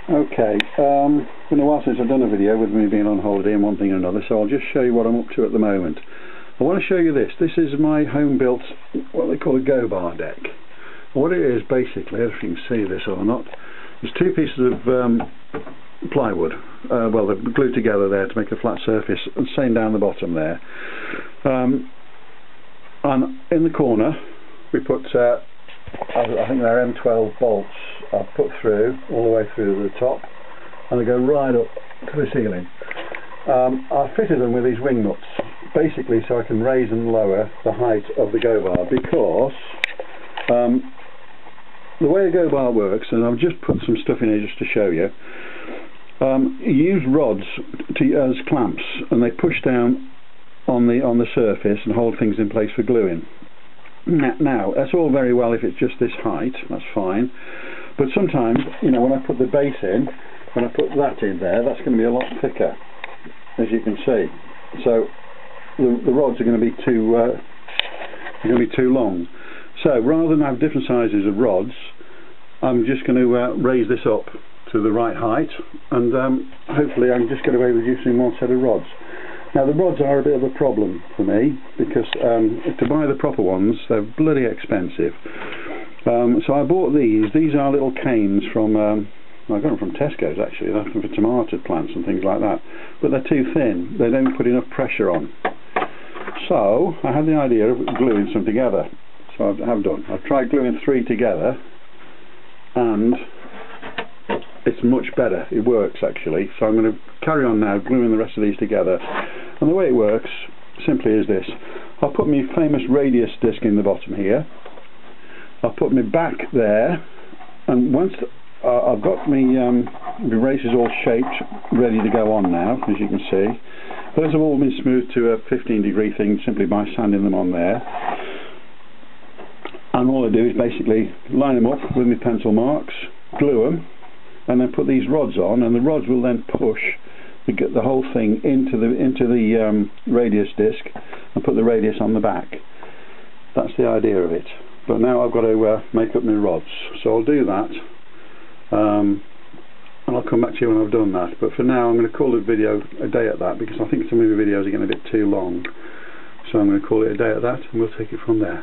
Okay, been a while since I've done a video with me being on holiday and one thing and another, so I'll just show you what I'm up to at the moment. I want to show you this. This is my home built, what they call a go bar deck. What it is basically, I don't know if you can see this or not, there's two pieces of plywood, well they're glued together there to make a flat surface, and same down the bottom there. And in the corner we put, I think they're M12 bolts I've put through, all the way through to the top, and they go right up to the ceiling. I've fitted them with these wing nuts, basically so I can raise and lower the height of the go bar, because the way a go bar works, and I've just put some stuff in here just to show you, you use rods as clamps, and they push down on the surface and hold things in place for gluing. Now that's all very well if it's just this height, that's fine, but sometimes, you know, when I put the base in, when I put that in there, that's going to be a lot thicker, as you can see. So the rods are going to be too long. So rather than have different sizes of rods, I'm just going to raise this up to the right height, and hopefully I'm just going to be reducing one set of rods. Now the rods are a bit of a problem for me, because to buy the proper ones they're bloody expensive. So I bought these. These are little canes from, I got them from Tesco's actually, they're for tomato plants and things like that, but they're too thin, they don't put enough pressure on. So I had the idea of gluing some together, so I have done. I've tried gluing 3 together and it's much better, it works actually. So I'm going to carry on now gluing the rest of these together, and the way it works simply is this. I'll put my famous radius disc in the bottom here, I'll put my back there, and once I've got my races all shaped, ready to go on now, as you can see. Those have all been smoothed to a 15-degree thing simply by sanding them on there. And all I do is basically line them up with my pencil marks, glue them, and then put these rods on, and the rods will then push the whole thing into the radius disc and put the radius on the back. That's the idea of it. But now I've got to make up my rods, so I'll do that. And I'll come back to you when I've done that, but for now I'm going to call the video a day at that, because I think some of the videos are getting a bit too long, so I'm going to call it a day at that and we'll take it from there.